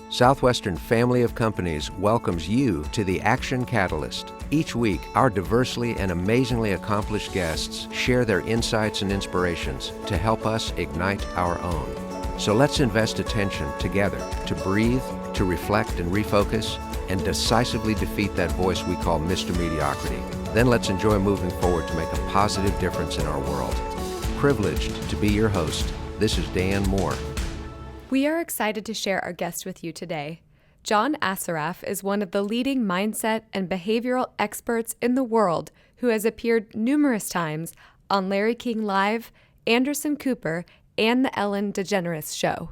Southwestern Family of Companies welcomes you to the Action Catalyst. Each week, our diversely and amazingly accomplished guests share their insights and inspirations to help us ignite our own. So let's invest attention together to breathe, to reflect and refocus, and decisively defeat that voice we call Mr. Mediocrity. Then let's enjoy moving forward to make a positive difference in our world. Privileged to be your host, this is Dan Moore. We are excited to share our guest with you today. John Assaraf is one of the leading mindset and behavioral experts in the world who has appeared numerous times on Larry King Live, Anderson Cooper, and The Ellen DeGeneres Show.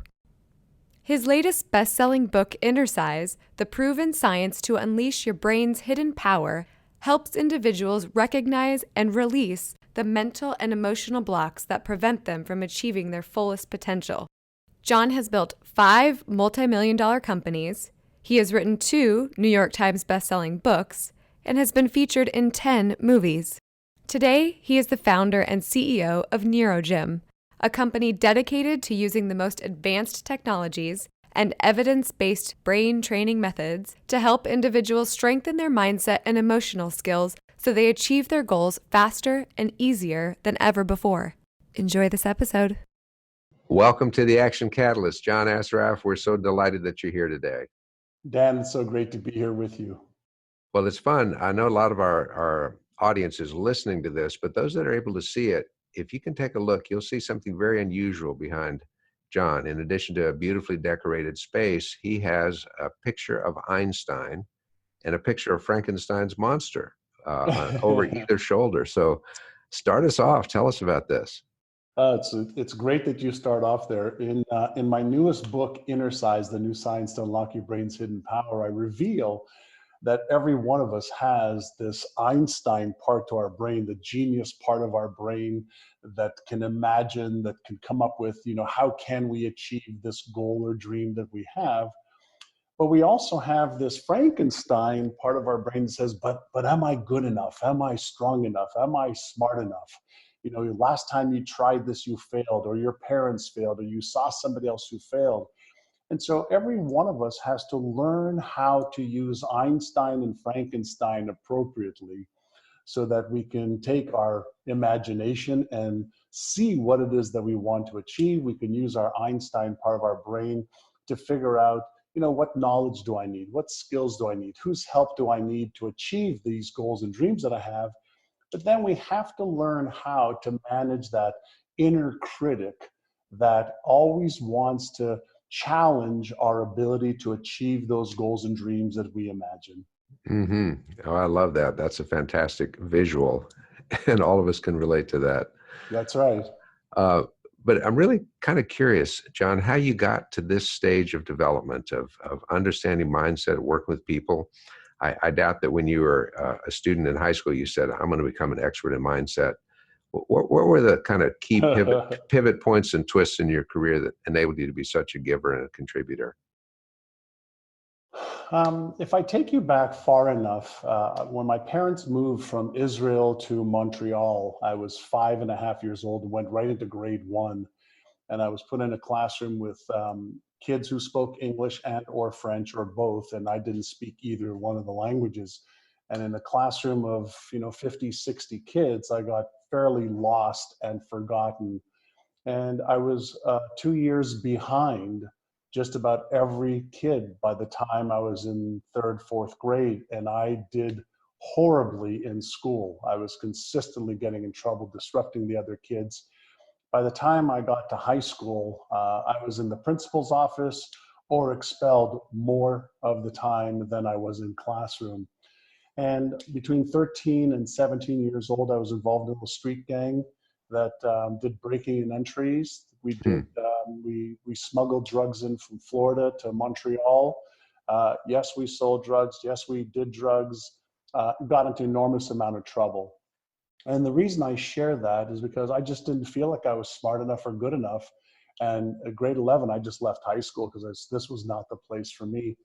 His latest best-selling book, Innercise, The Proven Science to Unleash Your Brain's Hidden Power, helps individuals recognize and release the mental and emotional blocks that prevent them from achieving their fullest potential. John has built 5 multi-million-dollar companies, he has written 2 New York Times best-selling books, and has been featured in 10 movies. Today, he is the founder and CEO of NeuroGym, a company dedicated to using the most advanced technologies and evidence-based brain training methods to help individuals strengthen their mindset and emotional skills so they achieve their goals faster and easier than ever before. Enjoy this episode. Welcome to the Action Catalyst. John Assaraf, we're so delighted that you're here today. Dan, it's so great to be here with you. Well, it's fun. I know a lot of our audience is listening to this, but those that are able to see it, if you can take a look, you'll see something very unusual behind John. In addition to a beautifully decorated space, he has a picture of Einstein and a picture of Frankenstein's monster over either shoulder. So start us off. Tell us about this. It's great that you start off there. In my newest book, Innercise, The New Science to Unlock Your Brain's Hidden Power, I reveal that every one of us has this Einstein part to our brain, the genius part of our brain that can imagine, that can come up with, how can we achieve this goal or dream that we have? But we also have this Frankenstein part of our brain that says, but am I good enough? Am I strong enough? Am I smart enough? Last time you tried this, you failed, or your parents failed, or you saw somebody else who failed. And so every one of us has to learn how to use Einstein and Frankenstein appropriately so that we can take our imagination and see what it is that we want to achieve. We can use our Einstein part of our brain to figure out, what knowledge do I need? What skills do I need? Whose help do I need to achieve these goals and dreams that I have? But then we have to learn how to manage that inner critic that always wants to challenge our ability to achieve those goals and dreams that we imagine. Mm-hmm. Oh, I love that. That's a fantastic visual, and all of us can relate to that. That's right. But I'm really kind of curious, John, how you got to this stage of development of understanding mindset, working with people. I doubt that when you were a student in high school, you said, I'm going to become an expert in mindset. What were the kind of key pivot points and twists in your career that enabled you to be such a giver and a contributor? If I take you back far enough, when my parents moved from Israel to Montreal, I was 5.5 years old and went right into grade 1. And I was put in a classroom with kids who spoke English and or French or both, and I didn't speak either one of the languages. And in a classroom of 50, 60 kids, I got fairly lost and forgotten. And I was 2 years behind just about every kid by the time I was in 3rd, 4th grade, and I did horribly in school. I was consistently getting in trouble, disrupting the other kids. By the time I got to high school, I was in the principal's office or expelled more of the time than I was in classroom. And between 13 and 17 years old, I was involved in a street gang that did breaking and entries. We smuggled drugs in from Florida to Montreal. Yes, we sold drugs. Yes, we did drugs. Got into enormous amount of trouble. And the reason I share that is because I just didn't feel like I was smart enough or good enough. And at grade 11, I just left high school because this was not the place for me.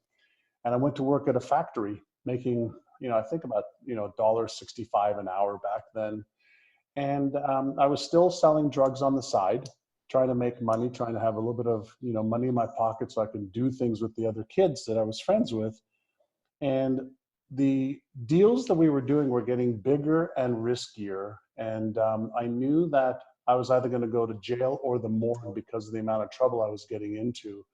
And I went to work at a factory making, I think about, $1.65 an hour back then. And I was still selling drugs on the side. trying to make money, trying to have a little bit of, money in my pocket so I can do things with the other kids that I was friends with. And the deals that we were doing were getting bigger and riskier. And I knew that I was either going to go to jail or the morgue because of the amount of trouble I was getting into.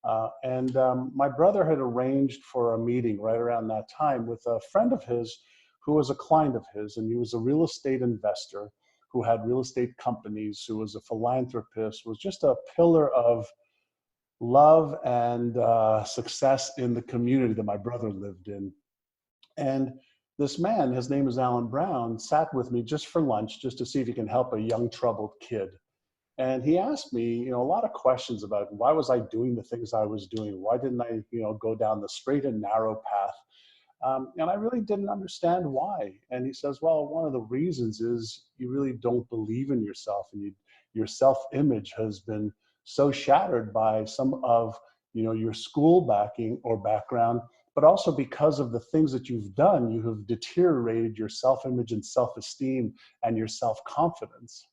My brother had arranged for a meeting right around that time with a friend of his who was a client of his, and he was a real estate investor who had real estate companies, who was a philanthropist, was just a pillar of love and success in the community that my brother lived in. And this man, his name is Alan Brown, sat with me just for lunch, just to see if he can help a young troubled kid. And he asked me, a lot of questions about why was I doing the things I was doing? Why didn't I, go down the straight and narrow path? And I really didn't understand why. And he says, well, one of the reasons is you really don't believe in yourself, and your self-image has been so shattered by some of, your school backing or background, but also because of the things that you've done, you have deteriorated your self-image and self-esteem and your self-confidence.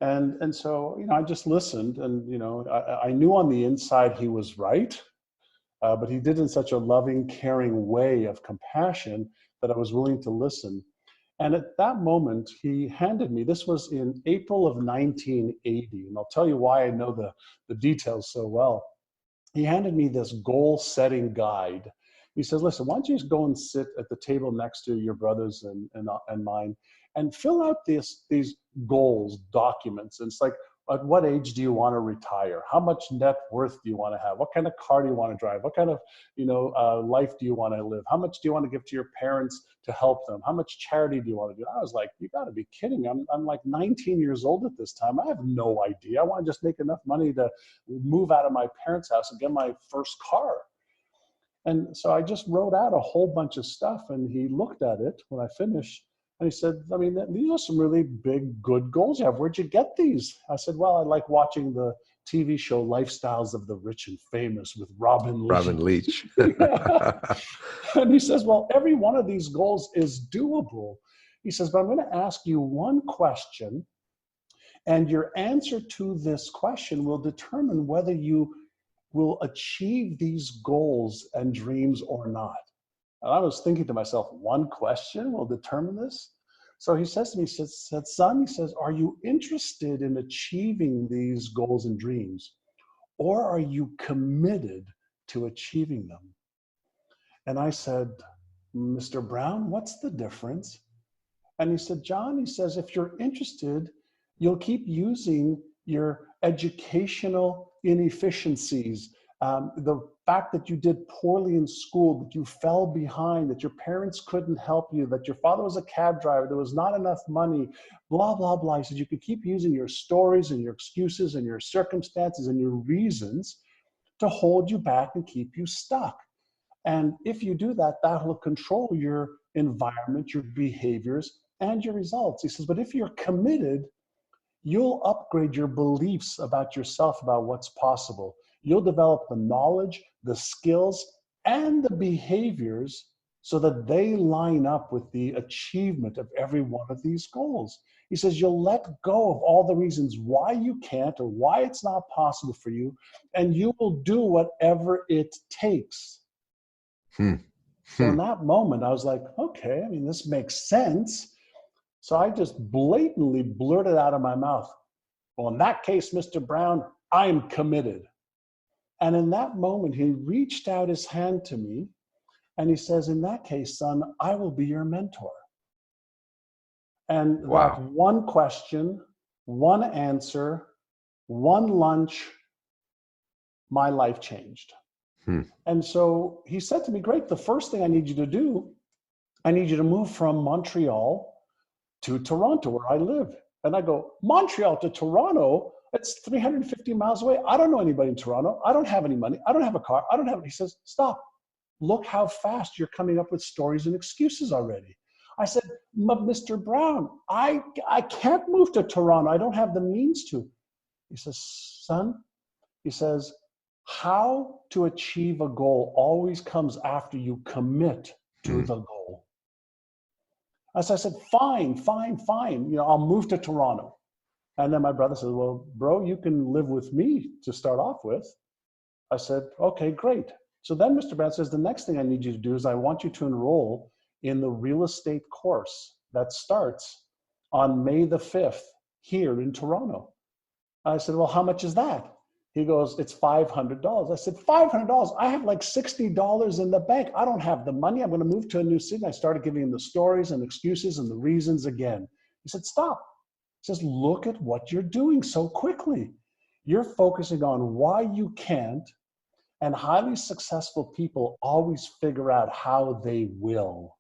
And so, I just listened, and, I knew on the inside he was right, but he did it in such a loving, caring way of compassion that I was willing to listen. And at that moment, he handed me, this was in April of 1980, and I'll tell you why I know the details so well. He handed me this goal-setting guide. He says, listen, why don't you just go and sit at the table next to your brothers and mine and fill out these goals documents. And it's like, at what age do you want to retire? How much net worth do you want to have? What kind of car do you want to drive? What kind of life do you want to live? How much do you want to give to your parents to help them? How much charity do you want to do? I was like, you got to be kidding. I'm like 19 years old at this time. I have no idea. I want to just make enough money to move out of my parents' house and get my first car. And so I just wrote out a whole bunch of stuff, and he looked at it when I finished. And he said, I mean, these are some really big, good goals you have. Where'd you get these? I said, well, I like watching the TV show Lifestyles of the Rich and Famous with Robin Leach. Robin Leach. And he says, well, every one of these goals is doable. He says, but I'm going to ask you one question, and your answer to this question will determine whether you will achieve these goals and dreams or not. And I was thinking to myself, one question will determine this? So he says to me, he said, son, he says, are you interested in achieving these goals and dreams? Or are you committed to achieving them? And I said, Mr. Brown, what's the difference? And he said, John, he says, if you're interested, you'll keep using your educational inefficiencies, the fact that you did poorly in school, that you fell behind, that your parents couldn't help you, that your father was a cab driver, there was not enough money, blah, blah, blah. He said, you could keep using your stories and your excuses and your circumstances and your reasons to hold you back and keep you stuck. And if you do that, that will control your environment, your behaviors, and your results. He says, but if you're committed, you'll upgrade your beliefs about yourself, about what's possible. You'll develop the knowledge, the skills, and the behaviors so that they line up with the achievement of every one of these goals. He says, you'll let go of all the reasons why you can't or why it's not possible for you, and you will do whatever it takes. So in that moment, I was like, okay, I mean, this makes sense. So I just blatantly blurted out of my mouth, well, in that case, Mr. Brown, I'm committed. And in that moment, he reached out his hand to me and he says, in that case, son, I will be your mentor. And Wow. that one question, one answer, one lunch, my life changed. And so he said to me, great, the first thing I need you to do, I need you to move from Montreal to Toronto, where I live. And I go, Montreal to Toronto? It's 350 miles away. I don't know anybody in Toronto. I don't have any money. I don't have a car. I don't have. He says, stop. Look how fast you're coming up with stories and excuses already. I said, Mr. Brown, I can't move to Toronto. I don't have the means to. He says, son, he says, how to achieve a goal always comes after you commit to the goal. As I said, fine. I'll move to Toronto. And then my brother says, well, bro, you can live with me to start off with. I said, okay, great. So then Mr. Brown says, the next thing I need you to do is I want you to enroll in the real estate course that starts on May the 5th here in Toronto. I said, well, how much is that? He goes, it's $500. I said, $500? I have like $60 in the bank. I don't have the money. I'm going to move to a new city. I started giving him the stories and excuses and the reasons again. He said, stop. He says, look at what you're doing so quickly. You're focusing on why you can't, and highly successful people always figure out how they will.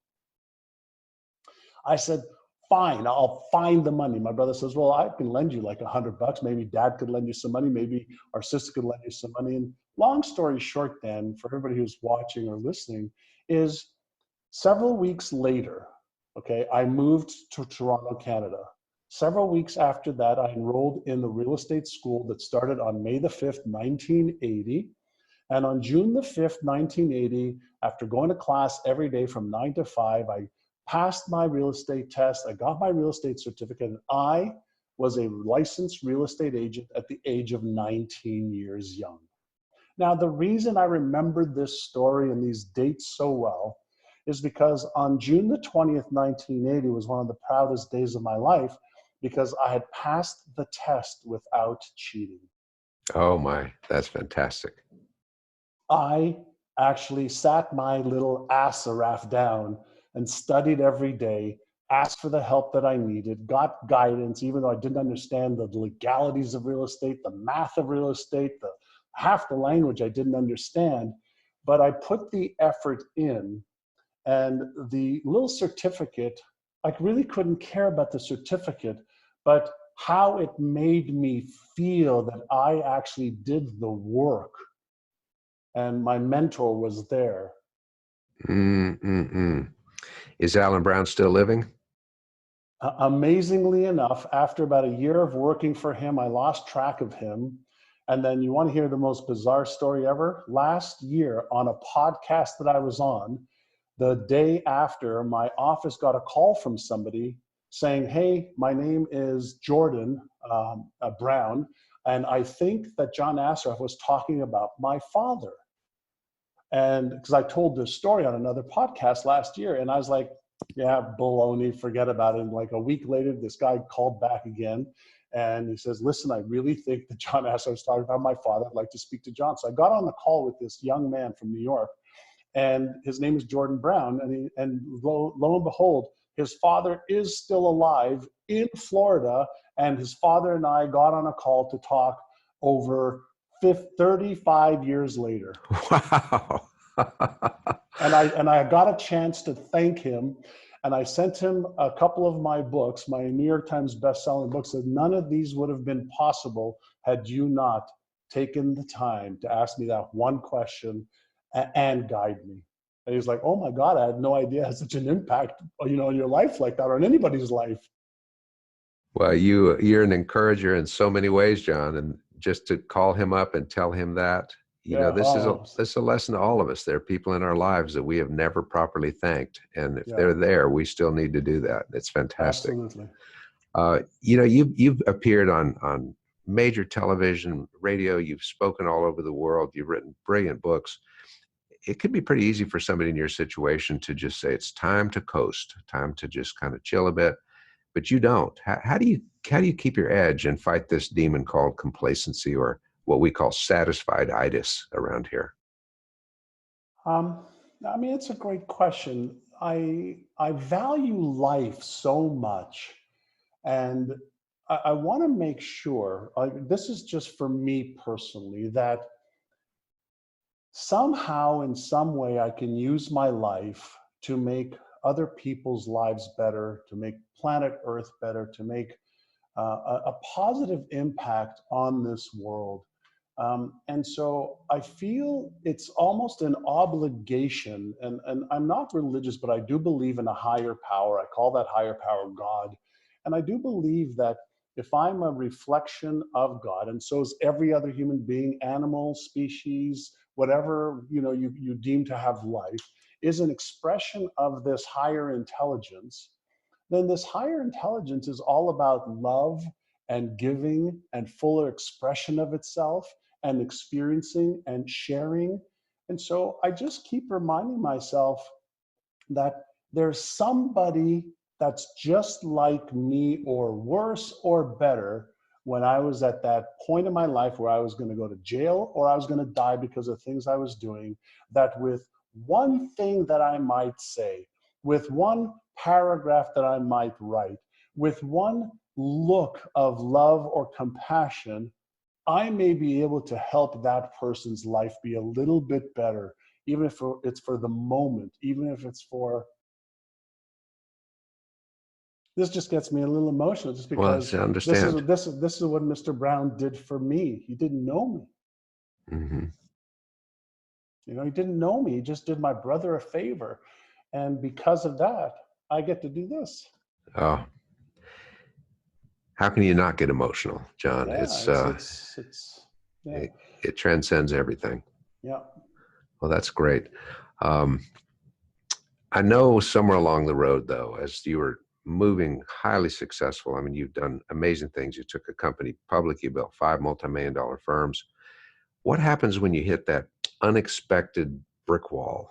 I said, fine, I'll find the money. My brother says, well, I can lend you like $100. Maybe dad could lend you some money. Maybe our sister could lend you some money. And long story short then, for everybody who's watching or listening, is several weeks later, okay, I moved to Toronto, Canada. Several weeks after that, I enrolled in the real estate school that started on May the 5th, 1980. And on June the 5th, 1980, after going to class every day from 9 to 5, I passed my real estate test. I got my real estate certificate, and I was a licensed real estate agent at the age of 19 years young. Now, the reason I remembered this story and these dates so well is because on June the 20th, 1980 was one of the proudest days of my life because I had passed the test without cheating. Oh my, that's fantastic. I actually sat my little Assaraf down and studied every day, asked for the help that I needed, got guidance, even though I didn't understand the legalities of real estate, the math of real estate, half the language I didn't understand, but I put the effort in, and the little certificate, I really couldn't care about the certificate, but how it made me feel that I actually did the work. And my mentor was there. Is Alan Brown still living? Amazingly enough, after about a year of working for him, I lost track of him. And then you want to hear the most bizarre story ever? Last year on a podcast that I was on, the day after, my office got a call from somebody saying, hey, my name is Jordan Brown, and I think that John Assaraf was talking about my father. And because I told this story on another podcast last year, and I was like, yeah, baloney, forget about it. And like a week later, this guy called back again, and he says, listen, I really think that John Assaraf was talking about my father. I'd like to speak to John. So I got on the call with this young man from New York, and his name is Jordan Brown. And lo and behold, his father is still alive in Florida, and his father and I got on a call to talk over 35 years later. Wow. And I got a chance to thank him, and I sent him a couple of my books, my New York Times best-selling books, that none of these would have been possible had you not taken the time to ask me that one question and guide me. And he's like, oh my God, I had no idea it had such an impact, on your life like that, or in anybody's life. Well, you're an encourager in so many ways, John, and just to call him up and tell him that, this is a lesson to all of us. There are people in our lives that we have never properly thanked, and if they're there, we still need to do that. It's fantastic. Absolutely. You've appeared on major television, radio. You've spoken all over the world. You've written brilliant books. It could be pretty easy for somebody in your situation to just say it's time to coast, time to just kind of chill a bit. But you don't. How do you keep your edge and fight this demon called complacency, or what we call satisfied-itis around here? It's a great question. I value life so much, and I want to make sure, this is just for me personally, that somehow in some way I can use my life to make other people's lives better, to make planet Earth better, to make a positive impact on this world. And so I feel it's almost an obligation, and I'm not religious, but I do believe in a higher power. I call that higher power God. And I do believe that if I'm a reflection of God, and so is every other human being, animal, species, whatever you deem to have life, is an expression of this higher intelligence, then this higher intelligence is all about love and giving and fuller expression of itself and experiencing and sharing. And so I just keep reminding myself that there's somebody that's just like me or worse or better when I was at that point in my life where I was going to go to jail or I was going to die because of things I was doing, that with one thing that I might say, with one paragraph that I might write, with one look of love or compassion, I may be able to help that person's life be a little bit better, even if it's for the moment, even if it's for, this just gets me a little emotional just Well, because I understand. this is what Mr. Brown did for me. He didn't know me. Hmm. He didn't know me. He just did my brother a favor. And because of that, I get to do this. Oh, how can you not get emotional, John? Yeah, it's yeah. It transcends everything. Yeah. Well, that's great. Um, I know somewhere along the road, though, as you were moving highly successful, I mean, you've done amazing things. You took a company public, you built 5 multi-million-dollar firms. What happens when you hit that unexpected brick wall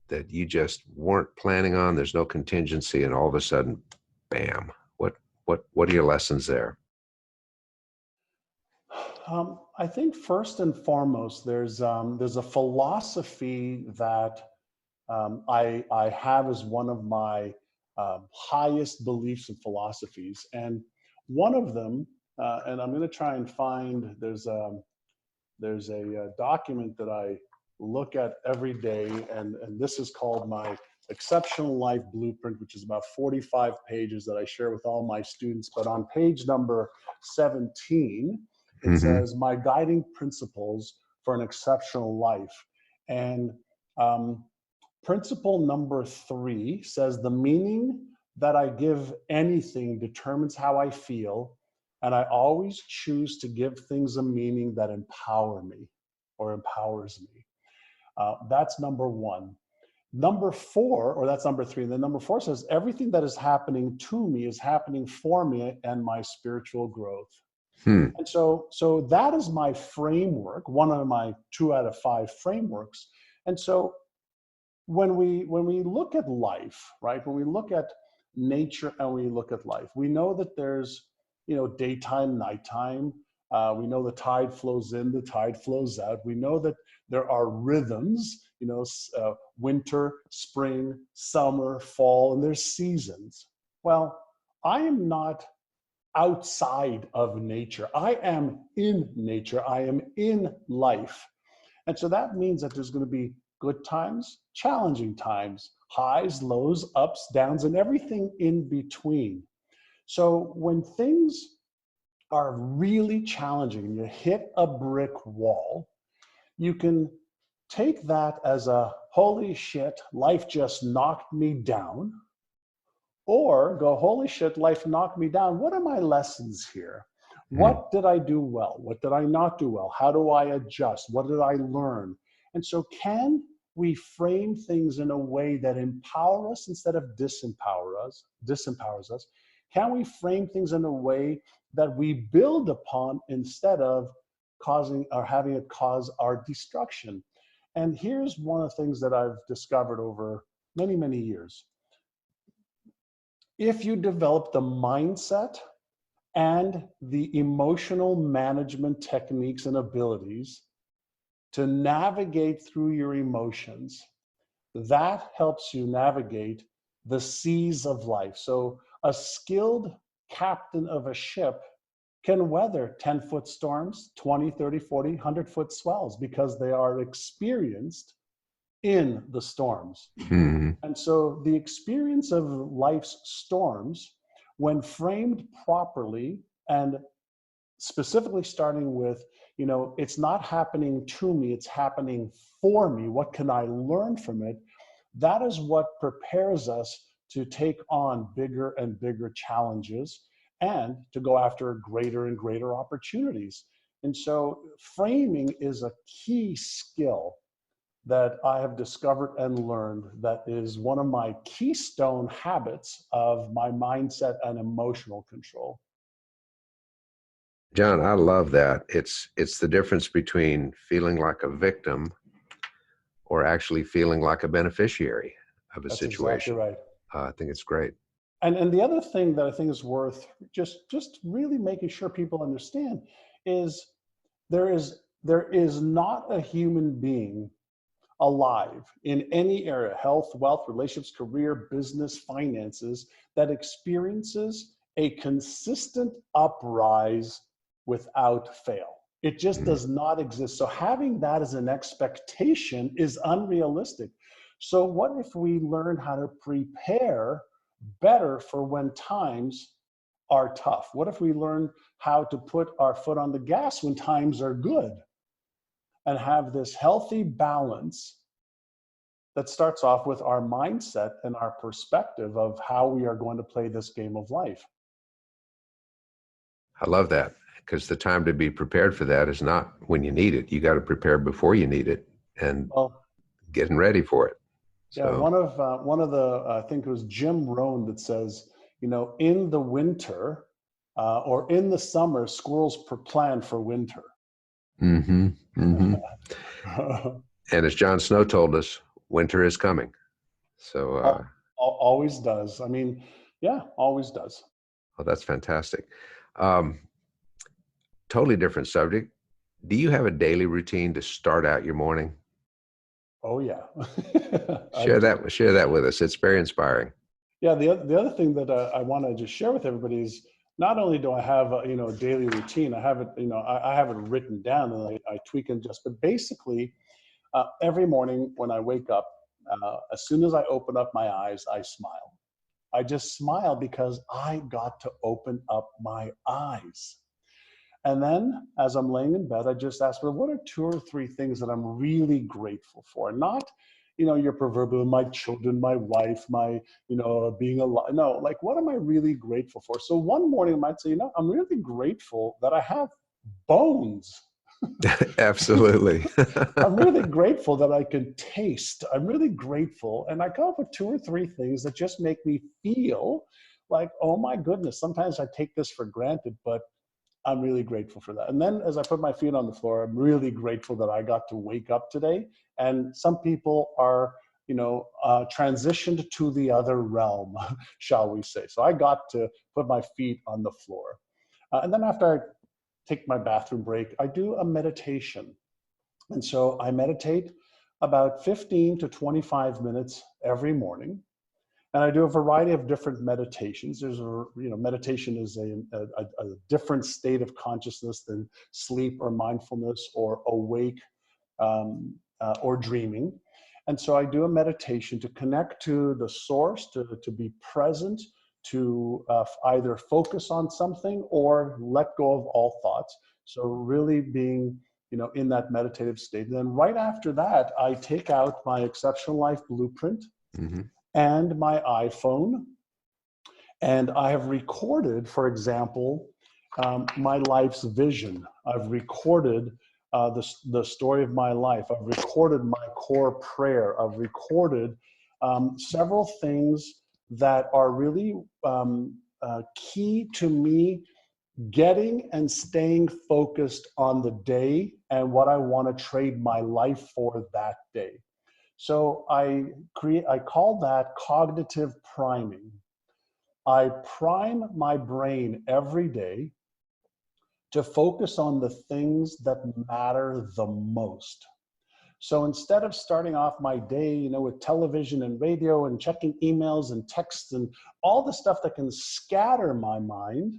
that you just weren't planning on? There's no contingency, and all of a sudden, bam! What are your lessons there? I think first and foremost, there's a philosophy that I have as one of my highest beliefs and philosophies, and one of them, and I'm going to try and find. There's a document that I look at every day, and this is called my Exceptional Life Blueprint, which is about 45 pages that I share with all my students. But on page number 17, it Hmm. says, My Guiding Principles for an Exceptional Life. And um, principle number 3 says, The meaning that I give anything determines how I feel, and I always choose to give things a meaning that empower me or empowers me. That's number 1. Number 4, or that's number 3. And then number 4 says, everything that is happening to me is happening for me and my spiritual growth. Hmm. And so that is my framework, one of my 2 out of 5 frameworks. And so when we look at life, right? When we look at nature and we look at life, we know that there's daytime, nighttime. We know the tide flows in, the tide flows out. We know that there are rhythms, winter, spring, summer, fall, and there's seasons. Well, I am not outside of nature. I am in nature. I am in life. And so that means that there's going to be good times, challenging times, highs, lows, ups, downs, and everything in between. So when things are really challenging and you hit a brick wall, you can take that as a holy shit, life just knocked me down, or go, holy shit, life knocked me down. What are my lessons here? Hmm. What did I do well? What did I not do well? How do I adjust? What did I learn? And so can we frame things in a way that empower us instead of disempowers us? Can we frame things in a way that we build upon instead of causing or having it cause our destruction? And here's one of the things that I've discovered over many, many years. If you develop the mindset and the emotional management techniques and abilities to navigate through your emotions, that helps you navigate the seas of life. So a skilled captain of a ship can weather 10-foot storms, 20, 30, 40, 100-foot swells because they are experienced in the storms. Hmm. And so the experience of life's storms, when framed properly, and specifically starting with, it's not happening to me, it's happening for me. What can I learn from it? That is what prepares us to take on bigger and bigger challenges and to go after greater and greater opportunities. And so framing is a key skill that I have discovered and learned that is one of my keystone habits of my mindset and emotional control. John, I love that. It's the difference between feeling like a victim or actually feeling like a beneficiary of a That's exactly situation. right. I think it's great. And the other thing that I think is worth just really making sure people understand is there is not a human being alive in any area, health, wealth, relationships, career, business, finances, that experiences a consistent uprise without fail. It just Mm. does not exist. So having that as an expectation is unrealistic. So what if we learn how to prepare better for when times are tough? What if we learn how to put our foot on the gas when times are good and have this healthy balance that starts off with our mindset and our perspective of how we are going to play this game of life? I love that because the time to be prepared for that is not when you need it. You got to prepare before you need it and Well, getting ready for it. yeah, So one of the I think it was Jim Rohn that says, in the winter or in the summer, squirrels plan for winter. hmm hmm and as Jon Snow told us, winter is coming. So Always does. I mean, yeah, always does. well, that's fantastic. Um, totally different subject. Do you have a daily routine to start out your morning? Oh yeah, I Share do. that with us. It's very inspiring. Yeah, the other thing that I want to just share with everybody is not only do I have a daily routine, I have it I have it written down and I tweak and adjust. But basically, every morning when I wake up, as soon as I open up my eyes, I smile. I just smile because I got to open up my eyes. And then as I'm laying in bed, I just ask, well, what are two or three things that I'm really grateful for? Not, your proverbial, my children, my wife, my, being alive. No, like, what am I really grateful for? So one morning I might say, I'm really grateful that I have bones. Absolutely. I'm really grateful that I can taste. I'm really grateful. And I come up with two or three things that just make me feel like, oh my goodness, sometimes I take this for granted, but I'm really grateful for that. And then as I put my feet on the floor, I'm really grateful that I got to wake up today. And some people are, transitioned to the other realm, shall we say. So I got to put my feet on the floor. And then after I take my bathroom break, I do a meditation. And so I meditate about 15 to 25 minutes every morning. And I do a variety of different meditations. Meditation is a different state of consciousness than sleep or mindfulness or awake or dreaming. And so I do a meditation to connect to the source, to be present, to either focus on something or let go of all thoughts. So really being, in that meditative state. And then right after that, I take out my Exceptional Life Blueprint hmm and my iPhone. And I have recorded, for example, my life's vision. I've recorded the story of my life. I've recorded my core prayer. I've recorded several things that are really key to me getting and staying focused on the day and what I want to trade my life for that day. So I call that cognitive priming. I prime my brain every day to focus on the things that matter the most. So instead of starting off my day, with television and radio and checking emails and texts and all the stuff that can scatter my mind,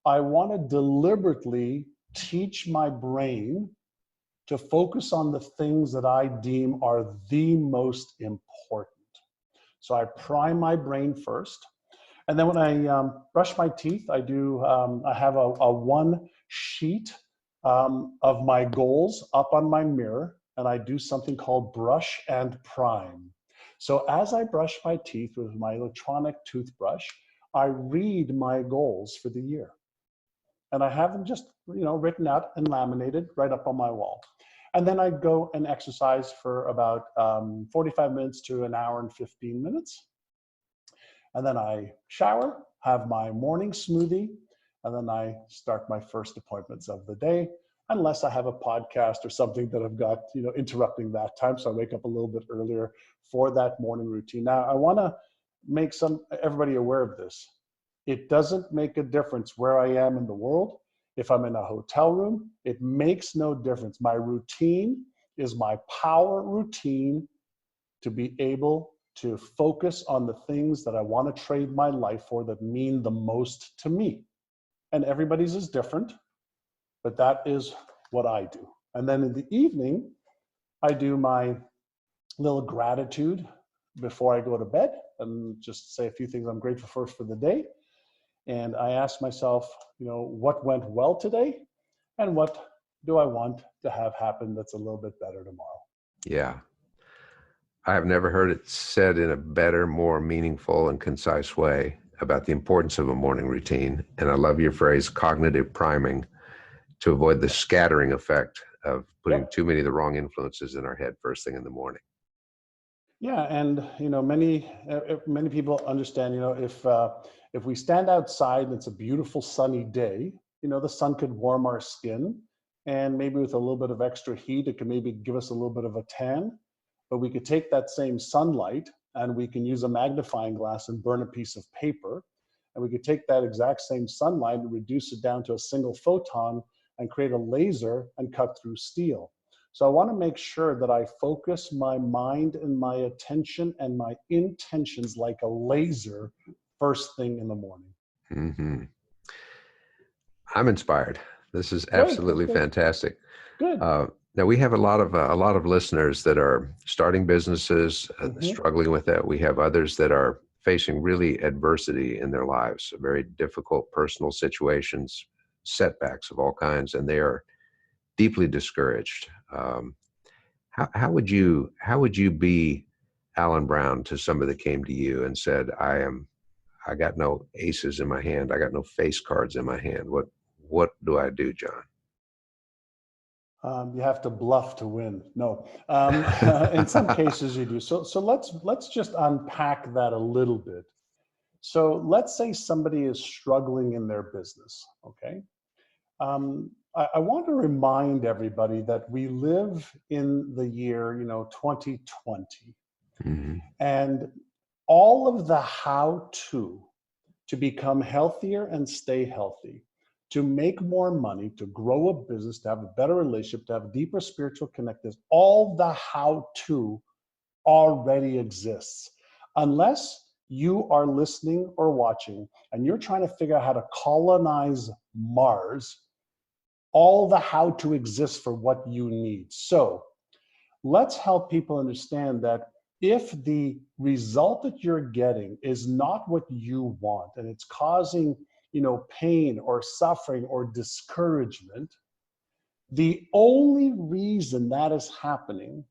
I want to deliberately teach my brain to focus on the things that I deem are the most important. So I prime my brain first. And then when I brush my teeth, I have a one sheet of my goals up on my mirror, and I do something called brush and prime. So as I brush my teeth with my electronic toothbrush, I read my goals for the year. And I have them just, written out and laminated right up on my wall. And then I go and exercise for about 45 minutes to an hour and 15 minutes. And then I shower, have my morning smoothie, and then I start my first appointments of the day, unless I have a podcast or something that I've got, interrupting that time. So I wake up a little bit earlier for that morning routine. Now, I want to make everybody aware of this. It doesn't make a difference where I am in the world. If I'm in a hotel room, it makes no difference. My routine is my power routine to be able to focus on the things that I want to trade my life for that mean the most to me. And everybody's is different, but that is what I do. And then in the evening, I do my little gratitude before I go to bed and just say a few things I'm grateful for the day. And I ask myself, what went well today and what do I want to have happen that's a little bit better tomorrow? Yeah. I have never heard it said in a better, more meaningful and concise way about the importance of a morning routine. And I love your phrase, cognitive priming, to avoid the scattering effect of putting too many of the wrong influences in our head first thing in the morning. Yeah, and many people understand. If we stand outside and it's a beautiful sunny day, the sun could warm our skin, and maybe with a little bit of extra heat, it can maybe give us a little bit of a tan. But we could take that same sunlight and we can use a magnifying glass and burn a piece of paper, and we could take that exact same sunlight and reduce it down to a single photon and create a laser and cut through steel. So I want to make sure that I focus my mind and my attention and my intentions like a laser first thing in the morning. Mm-hmm. I'm inspired. This is absolutely fantastic. Good. Now we have a lot of listeners that are starting businesses, struggling with that. We have others that are facing really adversity in their lives, very difficult personal situations, setbacks of all kinds, and they are deeply discouraged. How would you be Alan Brown to somebody that came to you and said, I got no aces in my hand, I got no face cards in my hand. What do I do, John? You have to bluff to win. No, in some cases you do. So let's just unpack that a little bit. So let's say somebody is struggling in their business. Okay. I want to remind everybody that we live in the year, 2020, and all of the how-to become healthier and stay healthy, to make more money, to grow a business, to have a better relationship, to have a deeper spiritual connectedness, all the how-to already exists. Unless you are listening or watching and you're trying to figure out how to colonize Mars, all the how to exists for what you need. So let's help people understand that if the result that you're getting is not what you want and it's causing, pain or suffering or discouragement, the only reason that is happening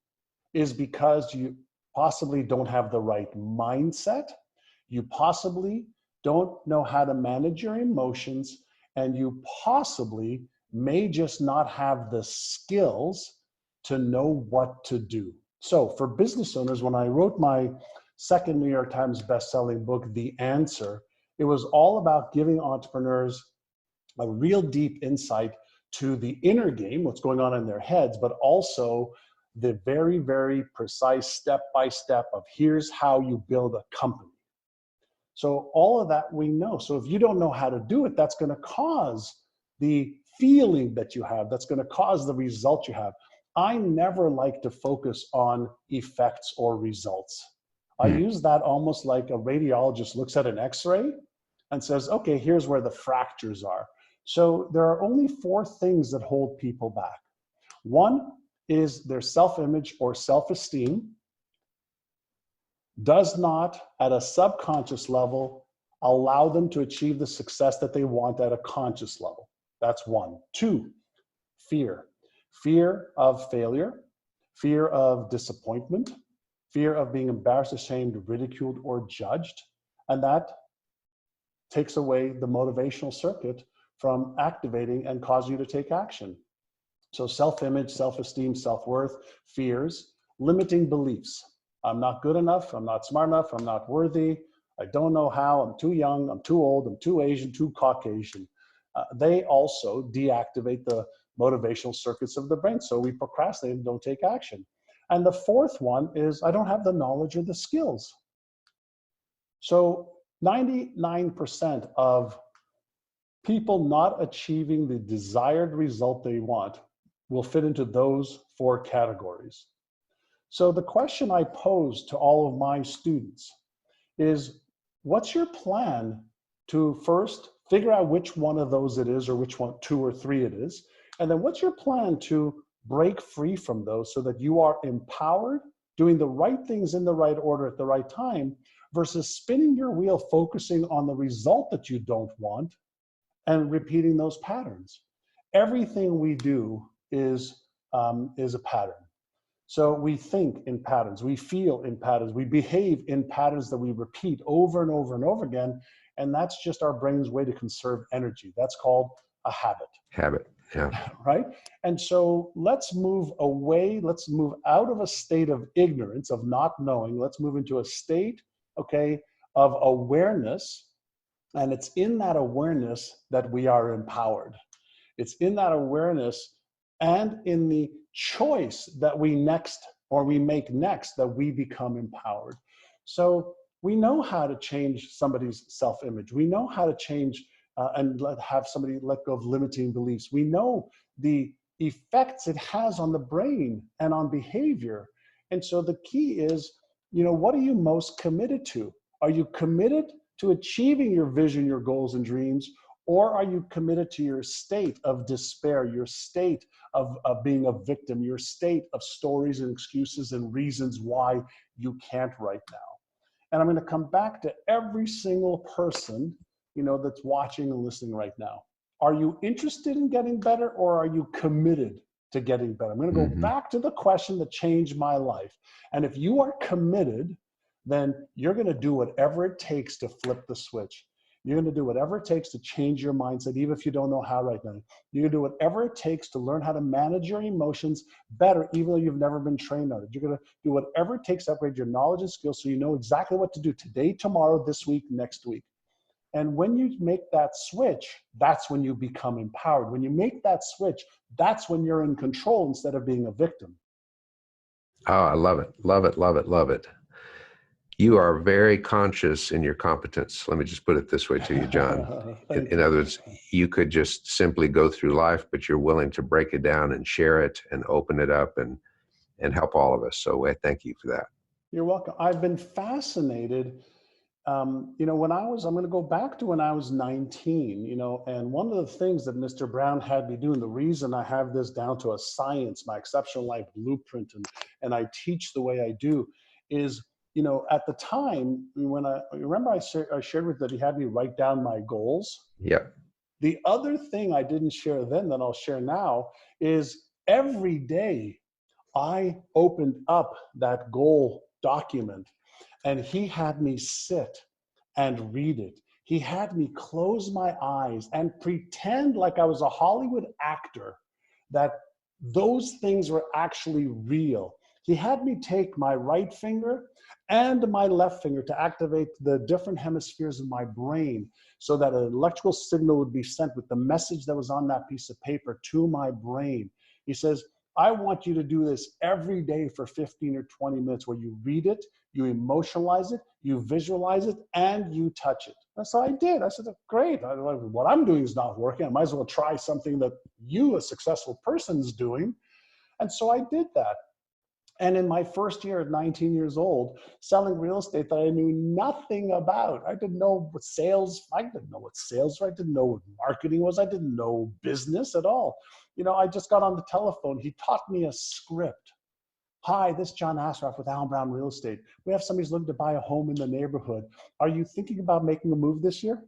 is because you possibly don't have the right mindset, you possibly don't know how to manage your emotions, and you possibly may just not have the skills to know what to do. So for business owners, when I wrote my second New York Times best-selling book, The Answer, it was all about giving entrepreneurs a real deep insight to the inner game, what's going on in their heads, but also the very, very precise step-by-step of here's how you build a company. So all of that we know. So if you don't know how to do it, that's going to cause the feeling that you have, that's going to cause the result you have. I never like to focus on effects or results. I use that almost like a radiologist looks at an x-ray and says, okay, here's where the fractures are. So there are only 4 things that hold people back. One is their self-image or self-esteem does not, at a subconscious level, allow them to achieve the success that they want at a conscious level. That's 1. 2, fear. Fear of failure, fear of disappointment, fear of being embarrassed, ashamed, ridiculed, or judged. And that takes away the motivational circuit from activating and cause you to take action. So self-image, self-esteem, self-worth, fears, limiting beliefs. I'm not good enough, I'm not smart enough, I'm not worthy, I don't know how, I'm too young, I'm too old, I'm too Asian, too Caucasian. they also deactivate the motivational circuits of the brain. So we procrastinate and don't take action. And the fourth one is I don't have the knowledge or the skills. So 99% of people not achieving the desired result they want will fit into those four categories. So the question I pose to all of my students is, what's your plan to first figure out which one of those it is, or which one, two or three it is, and then what's your plan to break free from those so that you are empowered, doing the right things in the right order at the right time, versus spinning your wheel, focusing on the result that you don't want and repeating those patterns. Everything we do is a pattern. So we think in patterns, we feel in patterns, we behave in patterns that we repeat over and over and over again. And that's just our brain's way to conserve energy. That's called a habit. Habit, yeah. Right? And so let's move away, let's move out of a state of ignorance, of not knowing. Let's move into a state, okay, of awareness. And it's in that awareness that we are empowered. It's in that awareness and in the choice that we make next that we become empowered. So we know how to change somebody's self-image. We know how to change and have somebody let go of limiting beliefs. We know the effects it has on the brain and on behavior. And so the key is, what are you most committed to? Are you committed to achieving your vision, your goals and dreams? Or are you committed to your state of despair, your state of being a victim, your state of stories and excuses and reasons why you can't right now? And I'm going to come back to every single person, that's watching and listening right now. Are you interested in getting better, or are you committed to getting better? I'm going to go back to the question that changed my life. And if you are committed, then you're going to do whatever it takes to flip the switch. You're going to do whatever it takes to change your mindset, even if you don't know how right now. You're going to do whatever it takes to learn how to manage your emotions better, even though you've never been trained on it. You're going to do whatever it takes to upgrade your knowledge and skills so you know exactly what to do today, tomorrow, this week, next week. And when you make that switch, that's when you become empowered. When you make that switch, that's when you're in control instead of being a victim. Oh, I love it. Love it. Love it. Love it. You are very conscious in your competence. Let me just put it this way to you, John. In other words, you could just simply go through life, but you're willing to break it down and share it and open it up and help all of us. So I thank you for that. You're welcome. I've been fascinated. I'm going to go back to when I was 19, and one of the things that Mr. Brown had me doing, the reason I have this down to a science, my exceptional life blueprint, and I teach the way I do is, at the time when I shared with that he had me write down my goals. Yep. The other thing I didn't share then that I'll share now is every day I opened up that goal document and he had me sit and read it. He had me close my eyes and pretend like I was a Hollywood actor, that those things were actually real. He had me take my right finger and my left finger to activate the different hemispheres of my brain so that an electrical signal would be sent with the message that was on that piece of paper to my brain. He says, I want you to do this every day for 15 or 20 minutes where you read it, you emotionalize it, you visualize it, and you touch it. And so I did. I said, great. What I'm doing is not working. I might as well try something that you, a successful person, is doing. And so I did that. And in my first year at 19 years old, selling real estate that I knew nothing about. I didn't know what sales were. I didn't know what marketing was. I didn't know business at all. I just got on the telephone. He taught me a script. Hi, this is John Assaraf with Allen Brown Real Estate. We have somebody who's looking to buy a home in the neighborhood. Are you thinking about making a move this year?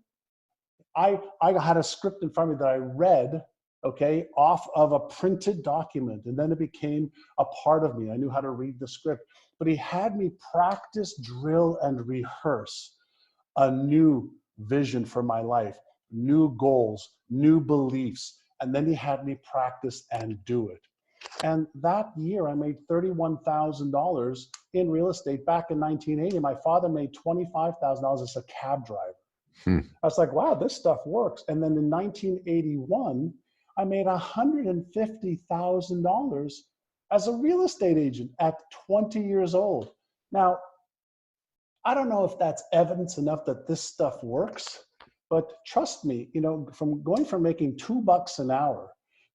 I had a script in front of me that I read, okay, off of a printed document, and then it became a part of me. I knew how to read the script, but he had me practice, drill, and rehearse a new vision for my life, new goals, new beliefs, and then he had me practice and do it. And that year I made $31,000 in real estate. Back in 1980, my father made $25,000 as a cab driver. I was like, wow, this stuff works. And then in 1981, I made $150,000 as a real estate agent at 20 years old. Now, I don't know if that's evidence enough that this stuff works, but trust me, from going from making $2 an hour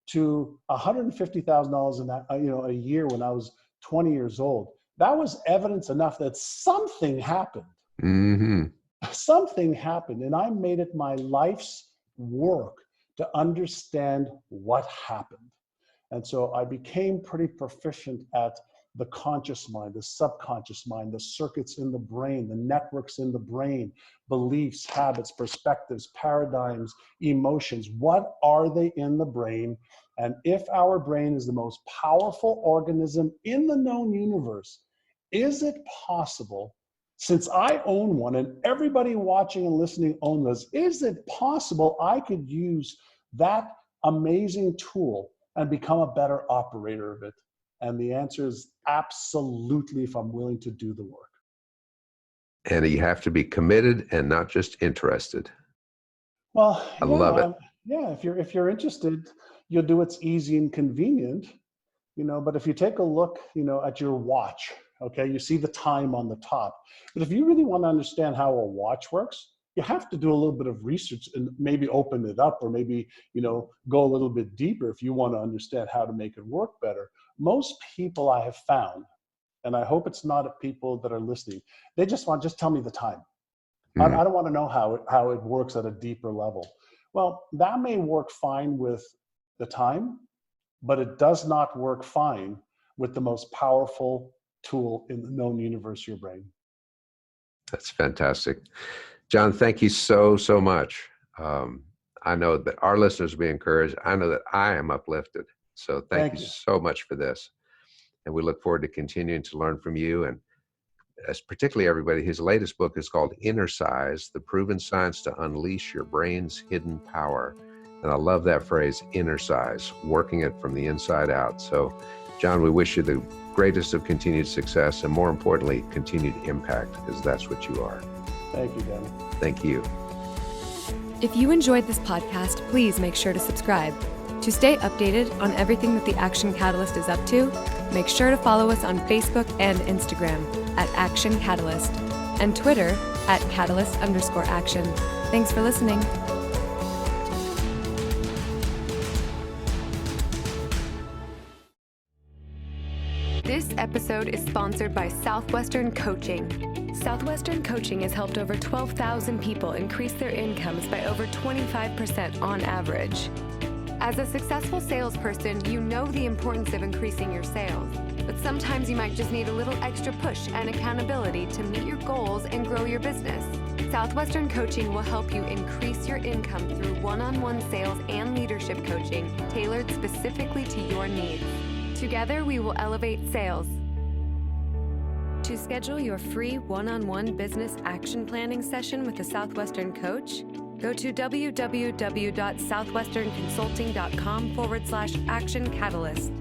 to $150,000 a year when I was 20 years old, that was evidence enough that something happened. Mm-hmm. Something happened, and I made it my life's work to understand what happened. And so I became pretty proficient at the conscious mind, the subconscious mind, the circuits in the brain, the networks in the brain, beliefs, habits, perspectives, paradigms, emotions. What are they in the brain? And if our brain is the most powerful organism in the known universe, is it possible, since I own one and everybody watching and listening owns this, is it possible I could use that amazing tool and become a better operator of it? And the answer is absolutely, if I'm willing to do the work. And you have to be committed and not just interested. Well, I love it. If you're interested, you'll do what's easy and convenient, but if you take a look, at your watch, okay, you see the time on the top. But if you really want to understand how a watch works, you have to do a little bit of research and maybe open it up, or maybe, go a little bit deeper if you want to understand how to make it work better. Most people I have found, and I hope it's not people that are listening, they just tell me the time. Mm-hmm. I don't want to know how it works at a deeper level. Well, that may work fine with the time, but it does not work fine with the most powerful tool in the known universe, your brain. That's fantastic. John, thank you so much. I know that our listeners will be encouraged. I know that I am uplifted. So thank you so much for this. And we look forward to continuing to learn from you, and particularly everybody. His latest book is called Innercise, The Proven Science to Unleash Your Brain's Hidden Power. And I love that phrase, Innercise, working it from the inside out. So, John, we wish you the greatest of continued success, and more importantly, continued impact, because that's what you are. Thank you, Dan. Thank you. If you enjoyed this podcast, please make sure to subscribe. To stay updated on everything that the Action Catalyst is up to, make sure to follow us on Facebook and Instagram at Action Catalyst, and Twitter at Catalyst_Action. Thanks for listening. This episode is sponsored by Southwestern Coaching. Southwestern Coaching has helped over 12,000 people increase their incomes by over 25% on average. As a successful salesperson, you know the importance of increasing your sales, but sometimes you might just need a little extra push and accountability to meet your goals and grow your business. Southwestern Coaching will help you increase your income through one-on-one sales and leadership coaching tailored specifically to your needs. Together, we will elevate sales. To schedule your free one-on-one business action planning session with a Southwestern coach, go to www.southwesternconsulting.com/action catalyst.